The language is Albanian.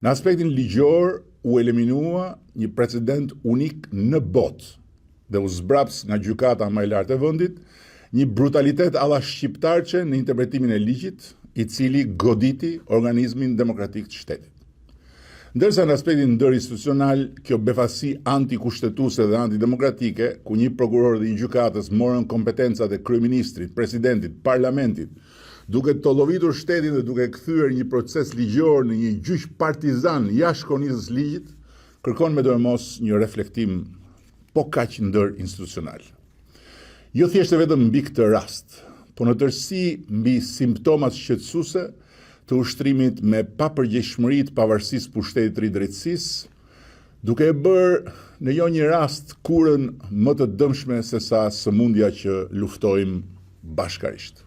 Në aspektin ligjor u eliminua një precedent unik në botë dhe u zbraps nga gjykata më e lartë e vendit një brutalitet alla shqiptarçe në interpretimin e ligjit, i cili goditi organizmin demokratik të shtetit. Ndërsa në aspektin ndërinstitucional, kjo befasi antikushtetuese dhe antidemokratike, ku një prokuror dhe një gjykatës morën kompetencat e kryeministrit, presidentit, parlamentit, duke tollovitur shtetin dhe duke kthyer një proces ligjor në një gjyq partizan jashtë kornizës ligjit, kërkon me dorëmos një reflektim po kaq ndërinstitucional. Jo thjesht vetëm mbi këtë rast, po në tërësi mbi simptomat shqetësuese të ushtrimit me papërgjegjshmëri të pavarësisë pushtetit të drejtësisë, duke e bërë në jo një rast kurën më të dëmshme se sa sëmundja që luftojmë bashkarisht.